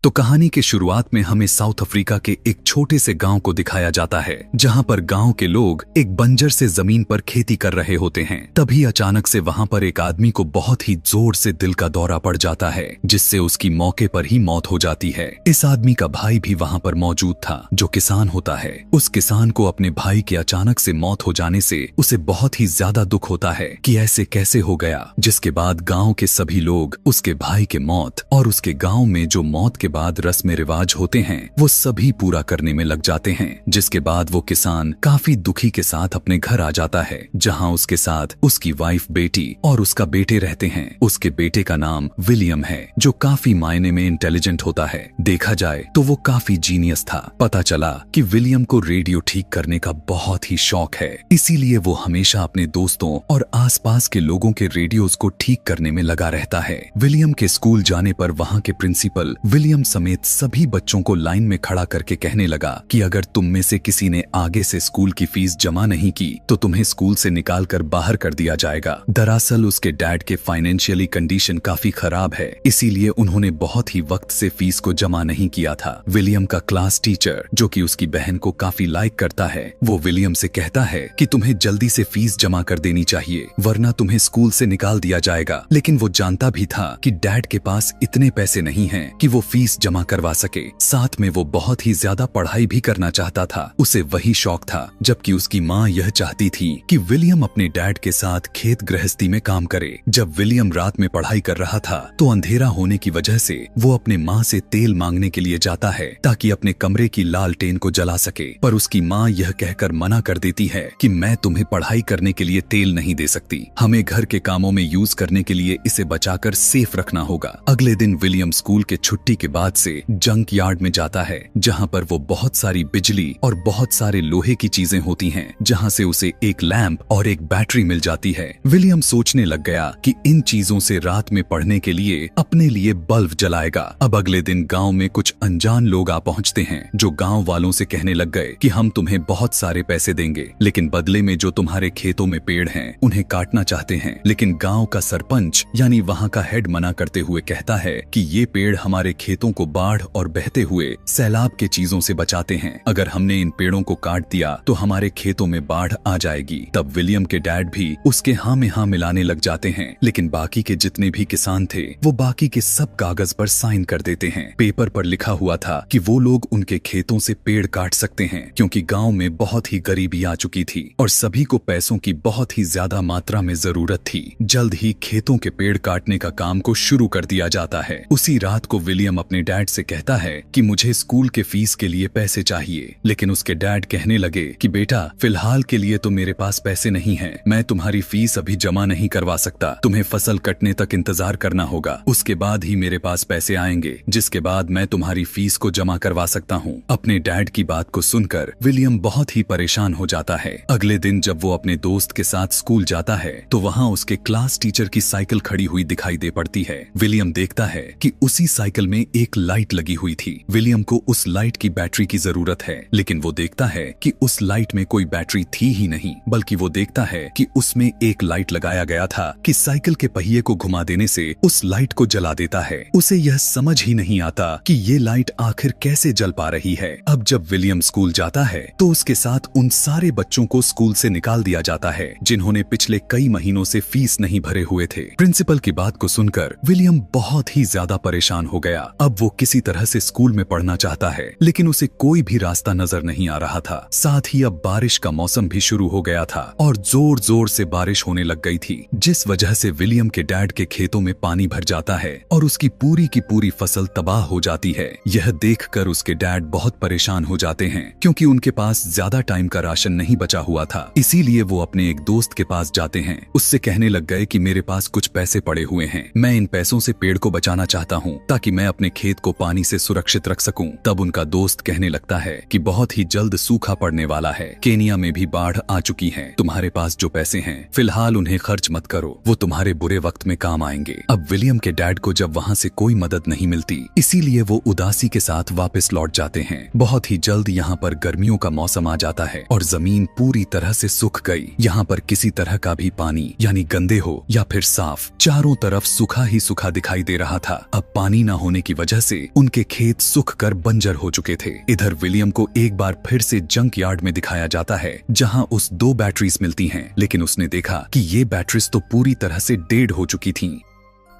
तो कहानी के शुरुआत में हमें साउथ अफ्रीका के एक छोटे से गांव को दिखाया जाता है, जहां पर गांव के लोग एक बंजर से जमीन पर खेती कर रहे होते हैं। तभी अचानक से वहां पर एक आदमी को बहुत ही जोर से दिल का दौरा पड़ जाता है, जिससे उसकी मौके पर ही मौत हो जाती है। इस आदमी का भाई भी वहां पर मौजूद था, जो किसान होता है। उस किसान को अपने भाई के अचानक से मौत हो जाने से उसे बहुत ही ज्यादा दुख होता है कि ऐसे कैसे हो गया। जिसके बाद गांव के सभी लोग उसके भाई के मौत और उसके गांव में जो मौत के बाद रस्म रिवाज होते हैं वो सभी पूरा करने में लग जाते हैं। जिसके बाद वो किसान काफी दुखी के साथ अपने घर आ जाता है, जहां उसके साथ उसकी वाइफ, बेटी और उसका बेटे रहते हैं। उसके बेटे का नाम विलियम है, जो काफी मायने में इंटेलिजेंट होता है। देखा जाए तो वो काफी जीनियस था। पता चला कि विलियम को रेडियो ठीक करने का बहुत ही शौक है, इसीलिए वो हमेशा अपने दोस्तों और आसपास के लोगों के रेडियोज को ठीक करने में लगा रहता है। विलियम के स्कूल जाने पर वहां के प्रिंसिपल विलियम समेत सभी बच्चों को लाइन में खड़ा करके कहने लगा कि अगर तुम में से किसी ने आगे से स्कूल की फीस जमा नहीं की तो तुम्हें स्कूल से निकाल कर बाहर कर दिया जाएगा। दरअसल उसके डैड के फाइनेंशियली कंडीशन काफी खराब है, इसीलिए उन्होंने बहुत ही वक्त से फीस को जमा नहीं किया था। विलियम का क्लास टीचर, जो कि उसकी बहन को काफी लाइक करता है, वो विलियम से कहता है कि तुम्हें जल्दी से फीस जमा कर देनी चाहिए, वरना तुम्हें स्कूल से निकाल दिया जाएगा। लेकिन वो जानता भी था कि डैड के पास इतने पैसे नहीं हैं कि वो फीस जमा करवा सके। साथ में वो बहुत ही ज्यादा पढ़ाई भी करना चाहता था, उसे वही शौक था। जबकि उसकी माँ यह चाहती थी कि विलियम अपने डैड के साथ खेत गृहस्थी में काम करे। जब विलियम रात में पढ़ाई कर रहा था तो अंधेरा होने की वजह से वो अपने माँ से तेल मांगने के लिए जाता है, ताकि अपने कमरे की लालटेन को जला सके। पर उसकी माँ यह कहकर मना कर देती है कि मैं तुम्हें पढ़ाई करने के लिए तेल नहीं दे सकती, हमें घर के कामों में यूज करने के लिए इसे बचाकर सेफ रखना होगा। अगले दिन विलियम स्कूल के छुट्टी के बाद से जंक यार्ड में जाता है, जहां पर वो बहुत सारी बिजली और बहुत सारे लोहे की चीजें होती हैं, जहां से उसे एक लैंप और एक बैटरी मिल जाती है। विलियम सोचने लग गया कि इन चीजों से रात में पढ़ने के लिए अपने लिए बल्ब जलाएगा। अब अगले दिन गांव में कुछ अनजान लोग आ पहुंचते हैं, जो गांव वालों से कहने लग गए कि हम तुम्हें बहुत सारे पैसे देंगे, लेकिन बदले में जो तुम्हारे खेतों में पेड़ हैं उन्हें काटना चाहते हैं। लेकिन गांव का सरपंच यानी वहां का हेड मना करते हुए कहता है कि ये पेड़ हमारे खेतों को बाढ़ और बहते हुए सैलाब के चीजों से बचाते हैं। अगर हमने इन पेड़ों को काट दिया तो हमारे खेतों में बाढ़ आ जाएगी। तब विलियम के डैड भी उसके हाँ में हाँ मिलाने लग जाते हैं, लेकिन बाकी के जितने भी किसान थे वो बाकी के सब कागज पर साइन कर देते हैं। पेपर पर लिखा हुआ था कि वो लोग उनके खेतों से पेड़ काट सकते हैं, क्योंकि गांव में बहुत ही गरीबी आ चुकी थी और सभी को पैसों की बहुत ही ज्यादा मात्रा में जरूरत थी। जल्द ही खेतों के पेड़ काटने का काम को शुरू कर दिया जाता है। उसी रात को विलियम अपने डैड से कहता है कि मुझे स्कूल के फीस के लिए पैसे चाहिए, लेकिन उसके डैड कहने लगे कि बेटा, फिलहाल के लिए तो मेरे पास पैसे नहीं हैं, मैं तुम्हारी फीस अभी जमा नहीं करवा सकता, तुम्हें फसल कटने तक इंतजार करना होगा, उसके बाद ही मेरे पास पैसे आएंगे, जिसके बाद मैं तुम्हारी फीस को जमा करवा सकता हूँ। अपने डैड की बात को सुनकर विलियम बहुत ही परेशान हो जाता है। अगले दिन जब वो अपने दोस्त के साथ स्कूल जाता है तो वहाँ उसके क्लास टीचर की साइकिल खड़ी हुई दिखाई दे पड़ती है। विलियम देखता है कि उसी साइकिल में एक लाइट लगी हुई थी। विलियम को उस लाइट की बैटरी की जरूरत है, लेकिन वो देखता है कि उस लाइट में कोई बैटरी थी ही नहीं, बल्कि वो देखता है कि उसमें एक लाइट लगाया गया था कि साइकिल के पहिए को घुमा देने से उस लाइट को जला देता है। उसे यह समझ ही नहीं आता कि ये लाइट आखिर कैसे जल पा रही है। अब जब विलियम स्कूल जाता है तो उसके साथ उन सारे बच्चों को स्कूल से निकाल दिया जाता है, जिन्होंने पिछले कई महीनों से फीस नहीं भरे हुए थे। प्रिंसिपल की बात को सुनकर विलियम बहुत ही ज्यादा परेशान हो गया। अब वो किसी तरह से स्कूल में पढ़ना चाहता है, लेकिन उसे कोई भी रास्ता नजर नहीं आ रहा था। साथ ही अब बारिश का मौसम भी शुरू हो गया था और जोर जोर से बारिश होने लग गई थी, जिस वजह से विलियम के डैड के खेतों में पानी भर जाता है और उसकी पूरी की पूरी फसल तबाह हो जाती है। यह देखकर उसके डैड बहुत परेशान हो जाते हैं, क्योंकि उनके पास ज्यादा टाइम का राशन नहीं बचा हुआ था। इसीलिए वो अपने एक दोस्त के पास जाते हैं। उससे कहने लग गए कि मेरे पास कुछ पैसे पड़े हुए हैं, मैं इन पैसों से पेड़ को बचाना चाहता हूँ, ताकि मैं अपने खेत को पानी से सुरक्षित रख सकूं। तब उनका दोस्त कहने लगता है कि बहुत ही जल्द सूखा पड़ने वाला है, केनिया में भी बाढ़ आ चुकी है, तुम्हारे पास जो पैसे हैं फिलहाल उन्हें खर्च मत करो, वो तुम्हारे बुरे वक्त में काम आएंगे। अब विलियम के डैड को जब वहाँ से कोई मदद नहीं मिलती, इसीलिए वो उदासी के साथ वापस लौट जाते हैं। बहुत ही जल्द यहाँ पर गर्मियों का मौसम आ जाता है और जमीन पूरी तरह से सूख गई। यहाँ पर किसी तरह का भी पानी यानी गंदे हो या फिर साफ, चारों तरफ सूखा ही सूखा दिखाई दे रहा था। अब पानी न होने की वजह वजह से उनके खेत सूख कर बंजर हो चुके थे। इधर विलियम को एक बार फिर से जंक यार्ड में दिखाया जाता है, जहां उस 2 बैटरीज मिलती हैं, लेकिन उसने देखा कि ये बैटरीज तो पूरी तरह से डेड हो चुकी थीं।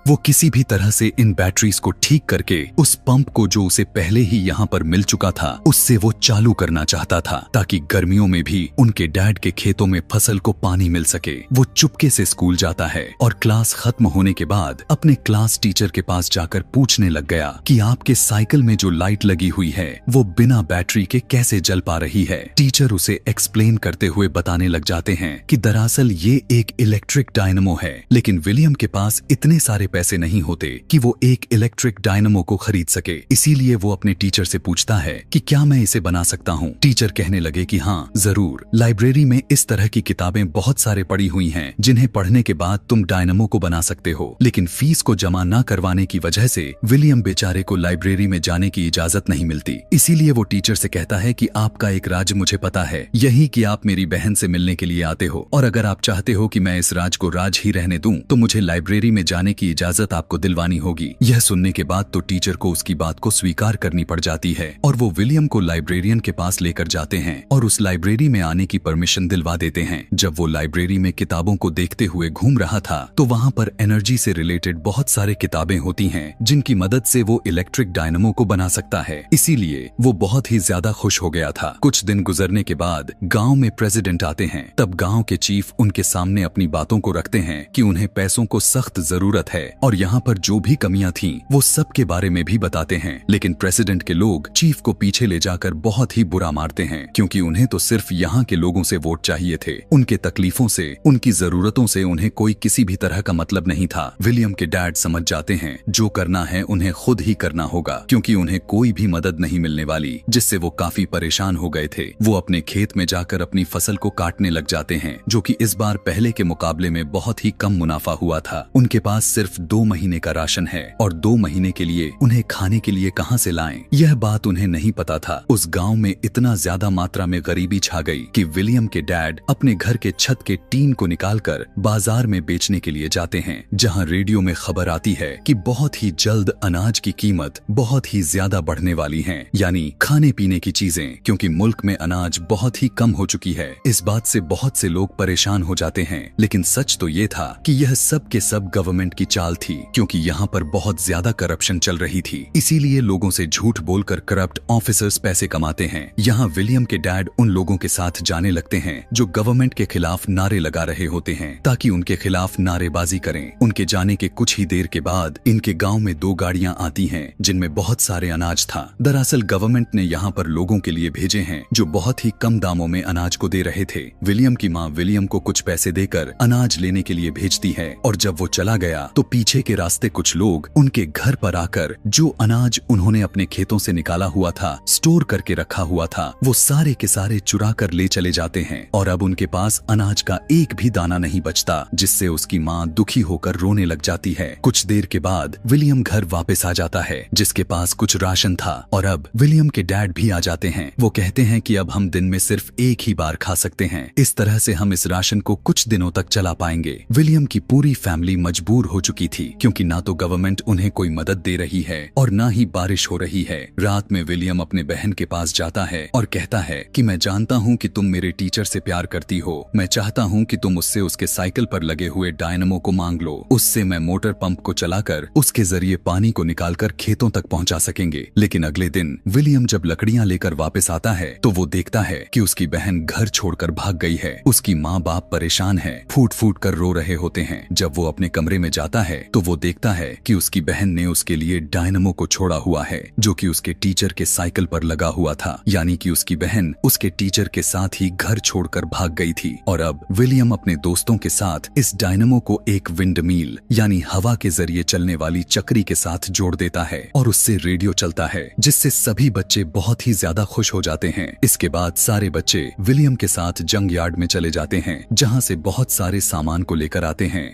वो किसी भी तरह से इन बैटरीज को ठीक करके उस पंप को जो उसे पहले ही यहाँ पर मिल चुका था उससे वो चालू करना चाहता था, ताकि गर्मियों में भी उनके डैड के खेतों में फसल को पानी मिल सके। वो चुपके से स्कूल जाता है और क्लास खत्म होने के बाद अपने क्लास टीचर के पास जाकर पूछने लग गया कि आपके साइकिल में जो लाइट लगी हुई है वो बिना बैटरी के कैसे जल पा रही है। टीचर उसे एक्सप्लेन करते हुए बताने लग जाते हैं कि दरअसल ये एक इलेक्ट्रिक डायनमो है, लेकिन विलियम के पास इतने सारे पैसे नहीं होते कि वो एक इलेक्ट्रिक डायनमो को खरीद सके। इसीलिए वो अपने टीचर से पूछता है कि क्या मैं इसे बना सकता हूँ। टीचर कहने लगे कि हाँ जरूर, लाइब्रेरी में इस तरह की किताबें बहुत सारे पड़ी हुई हैं जिन्हें पढ़ने के बाद तुम डायनमो को बना सकते हो। लेकिन फीस को जमा न करवाने की वजह से विलियम बेचारे को लाइब्रेरी में जाने की इजाजत नहीं मिलती। इसीलिए वो टीचर से कहता है कि आपका एक राज मुझे पता है, यही कि आप मेरी बहन से मिलने के लिए आते हो, और अगर आप चाहते हो कि मैं इस राज को राज ही रहने दूं तो मुझे लाइब्रेरी में जाने की इजाजत आपको दिलवानी होगी। यह सुनने के बाद तो टीचर को उसकी बात को स्वीकार करनी पड़ जाती है और वो विलियम को लाइब्रेरियन के पास लेकर जाते हैं और उस लाइब्रेरी में आने की परमिशन दिलवा देते हैं। जब वो लाइब्रेरी में किताबों को देखते हुए घूम रहा था तो वहाँ पर एनर्जी से रिलेटेड बहुत सारे किताबें होती हैं जिनकी मदद से वो इलेक्ट्रिक डायनमो को बना सकता है। इसीलिए वो बहुत ही ज्यादा खुश हो गया था। कुछ दिन गुजरने के बाद गाँव में प्रेसिडेंट आते हैं। तब गाँव के चीफ उनके सामने अपनी बातों को रखते हैं कि उन्हें पैसों को सख्त जरूरत है और यहाँ पर जो भी कमियां थीं वो सब के बारे में भी बताते हैं। लेकिन प्रेसिडेंट के लोग चीफ को पीछे ले जाकर बहुत ही बुरा मारते हैं, क्योंकि उन्हें तो सिर्फ यहाँ के लोगों से वोट चाहिए थे। उनके तकलीफों से, उनकी जरूरतों से उन्हें कोई किसी भी तरह का मतलब नहीं था। विलियम के डैड समझ जाते हैं जो करना है उन्हें खुद ही करना होगा, क्योंकि उन्हें कोई भी मदद नहीं मिलने वाली, जिससे वो काफी परेशान हो गए थे। वो अपने खेत में जाकर अपनी फसल को काटने लग जाते हैं, जो कि इस बार पहले के मुकाबले में बहुत ही कम मुनाफा हुआ था। उनके पास सिर्फ 2 महीने का राशन है और 2 महीने के लिए उन्हें खाने के लिए कहां से लाएं, यह बात उन्हें नहीं पता था। उस गांव में इतना ज्यादा मात्रा में गरीबी छा गई कि विलियम के डैड अपने घर के छत के टीन को निकालकर बाजार में बेचने के लिए जाते हैं, जहां रेडियो में खबर आती है कि बहुत ही जल्द अनाज की कीमत बहुत ही ज्यादा बढ़ने वाली है, यानी खाने पीने की चीजें, क्योंकि मुल्क में अनाज बहुत ही कम हो चुकी है। इस बात से बहुत से लोग परेशान हो जाते हैं, लेकिन सच तो ये था कि यह सब के सब गवर्नमेंट की चाल थी, क्योंकि यहाँ पर बहुत ज्यादा करप्शन चल रही थी। इसीलिए लोगों से झूठ बोलकर करप्ट ऑफिसर्स पैसे कमाते हैं। यहाँ विलियम के डैड उन लोगों के साथ जाने लगते हैं जो गवर्नमेंट के खिलाफ नारे लगा रहे होते हैं, ताकि उनके खिलाफ नारेबाजी करें। उनके जाने के कुछ ही देर के बाद इनके गांव में 2 गाड़ियां आती हैं जिनमें बहुत सारे अनाज था। दरअसल गवर्नमेंट ने यहाँ पर लोगों के लिए भेजे हैं जो बहुत ही कम दामों में अनाज को दे रहे थे। विलियम की माँ विलियम को कुछ पैसे देकर अनाज लेने के लिए भेजती है, और जब वो चला गया तो पीछे के रास्ते कुछ लोग उनके घर पर आकर जो अनाज उन्होंने अपने खेतों से निकाला हुआ था, स्टोर करके रखा हुआ था, वो सारे के सारे चुरा कर ले चले जाते हैं और अब उनके पास अनाज का एक भी दाना नहीं बचता, जिससे उसकी माँ दुखी होकर रोने लग जाती है। कुछ देर के बाद विलियम घर वापस आ जाता है जिसके पास कुछ राशन था, और अब विलियम के डैड भी आ जाते हैं। वो कहते हैं कि अब हम दिन में सिर्फ एक ही बार खा सकते हैं, इस तरह से हम इस राशन को कुछ दिनों तक चला पाएंगे। विलियम की पूरी फैमिली मजबूर हो चुकी थी, क्योंकि ना तो गवर्नमेंट उन्हें कोई मदद दे रही है और ना ही बारिश हो रही है। रात में विलियम अपने बहन के पास जाता है और कहता है कि मैं जानता हूँ कि तुम मेरे टीचर से प्यार करती हो, मैं चाहता हूँ कि तुम उससे उसके साइकिल पर लगे हुए डायनमो को मांग लो, उससे मैं मोटर पंप को चलाकर उसके जरिए पानी को निकालकर खेतों तक पहुँचा सकेंगे। लेकिन अगले दिन विलियम जब लकड़ियाँ लेकर वापस आता है तो वो देखता है कि उसकी बहन घर छोड़कर भाग गई है। उसकी माँ बाप परेशान है, फूट फूट कर रो रहे होते हैं। जब वो अपने कमरे में जाता है तो वो देखता है कि उसकी बहन ने उसके लिए डायनमो को छोड़ा हुआ है, जो कि उसके टीचर के साइकिल पर लगा हुआ था, यानी कि उसकी बहन उसके टीचर के साथ ही घर छोड़कर भाग गई थी। और अब विलियम अपने दोस्तों के साथ इस डायनमो को एक विंडमिल यानी हवा के जरिए चलने वाली चक्री के साथ जोड़ देता है और उससे रेडियो चलता है, जिससे सभी बच्चे बहुत ही ज्यादा खुश हो जाते हैं। इसके बाद सारे बच्चे विलियम के साथ जंग यार्ड में चले जाते हैं, जहाँ से बहुत सारे सामान को लेकर आते हैं।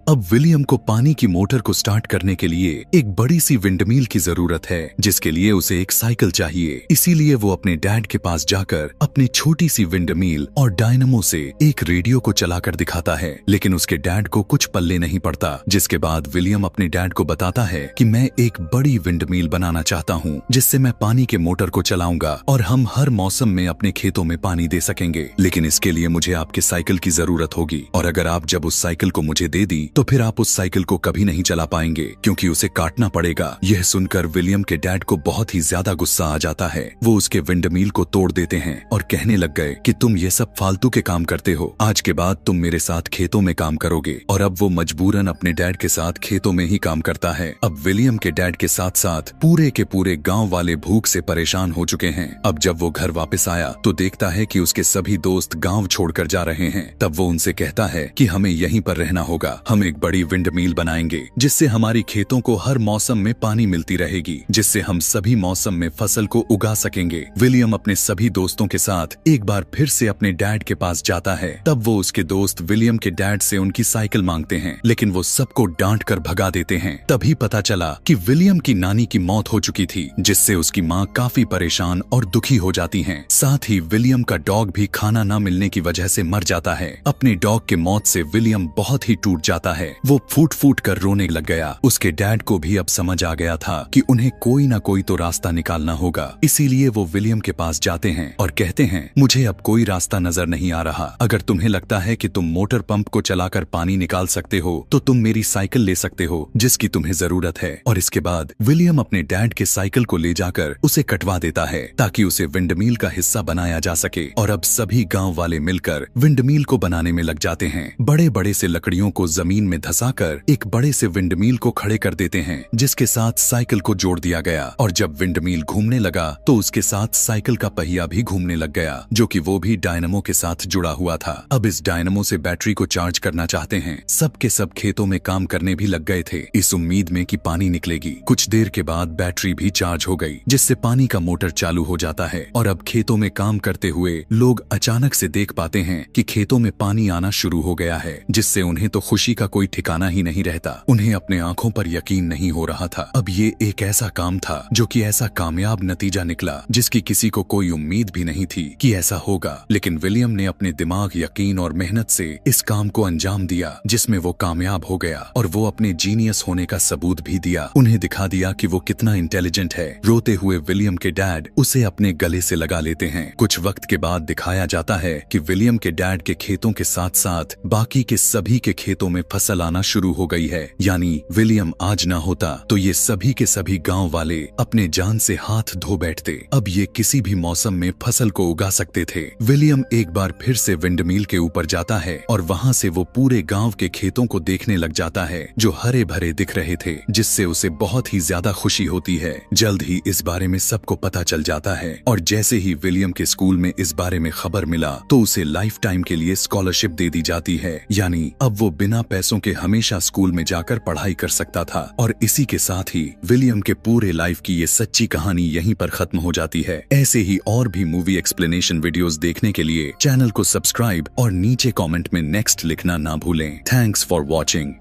अब विलियम को पानी की मोटर को स्टार्ट करने के लिए एक बड़ी सी विंडमिल की जरूरत है, जिसके लिए उसे एक साइकिल चाहिए। इसीलिए वो अपने डैड के पास जाकर अपनी छोटी सी विंडमिल और डायनमो से एक रेडियो को चलाकर दिखाता है, लेकिन उसके डैड को कुछ पल्ले नहीं पड़ता। जिसके बाद विलियम अपने डैड को बताता है कि मैं एक बड़ी विंडमिल बनाना चाहता हूँ, जिससे मैं पानी के मोटर को चलाऊंगा और हम हर मौसम में अपने खेतों में पानी दे सकेंगे। लेकिन इसके लिए मुझे आपके साइकिल की जरूरत होगी, और अगर आप जब उस साइकिल को मुझे दे दी तो फिर आप उस साइकिल को कभी नहीं चला पाएंगे, क्योंकि उसे काटना पड़ेगा। यह सुनकर विलियम के डैड को बहुत ही ज्यादा गुस्सा आ जाता है। वो उसके विंडमिल को तोड़ देते हैं और कहने लग गए कि तुम ये सब फालतू के काम करते हो, आज के बाद तुम मेरे साथ खेतों में काम करोगे। और अब वो मजबूरन अपने डैड के साथ खेतों में ही काम करता है। अब विलियम के डैड के साथ साथ पूरे के पूरे गांव वाले भूख से परेशान हो चुके हैं। अब जब वो घर वापस आया तो देखता है कि उसके सभी दोस्त गांव छोड़कर जा रहे हैं। तब वो उनसे कहता है कि हमें यहीं पर रहना होगा, हम एक बड़ी विंडमिल बनाएंगे जिससे हमारी खेतों को हर मौसम में पानी मिलती रहेगी, जिससे हम सभी मौसम में फसल को उगा सकेंगे। विलियम अपने सभी दोस्तों के साथ एक बार फिर से अपने डैड के पास जाता है। तब वो उसके दोस्त विलियम के डैड से उनकी साइकिल मांगते हैं, लेकिन वो सबको डांट कर भगा देते हैं। तभी पता चला कि विलियम की नानी की मौत हो चुकी थी, जिससे उसकी माँ काफी परेशान और दुखी हो जाती हैं। साथ ही विलियम का डॉग भी खाना न मिलने की वजह से मर जाता है। अपने डॉग के मौत से विलियम बहुत ही टूट जाता है। वो फूट फूट कर रोने लग गया। उसके डैड को भी अब समझ आ गया था कि उन्हें कोई ना कोई तो रास्ता निकालना होगा। इसीलिए वो विलियम के पास जाते हैं और कहते हैं, मुझे अब कोई रास्ता नजर नहीं आ रहा। अगर तुम्हें लगता है कि तुम मोटर पंप को चलाकर पानी निकाल सकते हो तो तुम मेरी साइकिल ले सकते हो, जिसकी तुम्हें जरूरत है। और इसके बाद विलियम अपने डैड के साइकिल को ले जाकर उसे कटवा देता है, ताकि उसे विंडमिल का हिस्सा बनाया जा सके। और अब सभी गांव वाले मिलकर विंडमिल को बनाने में लग जाते हैं। बड़े बड़े से लकड़ियों को जमीन में धंसाकर एक बड़े से विंडमिल को खड़े कर देते हैं, जिसके साथ साइकिल को जोड़ दिया गया। और जब विंडमिल घूमने लगा तो उसके साथ साइकिल का पहिया भी घूमने लग गया, जो कि वो भी डायनमो के साथ जुड़ा हुआ था। अब इस डायनमो से बैटरी को चार्ज करना चाहते हैं। सबके सब खेतों में काम करने भी लग गए थे, इस उम्मीद में कि पानी निकलेगी। कुछ देर के बाद बैटरी भी चार्ज हो गई, जिससे पानी का मोटर चालू हो जाता है। और अब खेतों में काम करते हुए लोग अचानक से देख पाते हैं कि खेतों में पानी आना शुरू हो गया है, जिससे उन्हें तो खुशी का कोई ठिकाना ही नहीं रहता। उन्हें अपने आंखों पर यकीन नहीं हो रहा था। अब ये एक ऐसा काम था जो कि ऐसा कामयाब नतीजा निकला, जिसकी किसी को कोई उम्मीद भी नहीं थी कि ऐसा होगा। लेकिन विलियम ने अपने दिमाग, यकीन और मेहनत से इस काम को अंजाम दिया, जिसमें वो कामयाब हो गया। और वो अपने जीनियस होने का सबूत भी दिया। उन्हें दिखा दिया कि वो कितना इंटेलिजेंट है। रोते हुए विलियम के डैड उसे अपने गले से लगा लेते हैं। कुछ वक्त के बाद दिखाया जाता है कि विलियम के डैड के खेतों के साथ साथ बाकी के सभी के खेतों में फसल आना शुरू हो गई है। यानी विलियम आज ना होता तो ये सभी के सभी गांव वाले अपने जान से हाथ धो बैठते। अब ये किसी भी मौसम में फसल को उगा सकते थे। विलियम एक बार फिर से विंडमिल के ऊपर जाता है और वहाँ से वो पूरे गांव के खेतों को देखने लग जाता है, जो हरे भरे दिख रहे थे, जिससे उसे बहुत ही ज्यादा खुशी होती है। जल्द ही इस बारे में सबको पता चल जाता है, और जैसे ही विलियम के स्कूल में इस बारे में खबर मिला तो उसे लाइफ टाइम के लिए स्कॉलरशिप दे दी जाती है। यानी अब वो बिना पैसों के हमेशा स्कूल में जाकर पढ़ाई कर सकता था। और इसी के साथ ही विलियम के पूरे लाइफ की ये सच्ची कहानी यहीं पर खत्म हो जाती है। ऐसे ही और भी मूवी एक्सप्लेनेशन वीडियोस देखने के लिए चैनल को सब्सक्राइब और नीचे कमेंट में नेक्स्ट लिखना ना भूलें। Thanks for watching.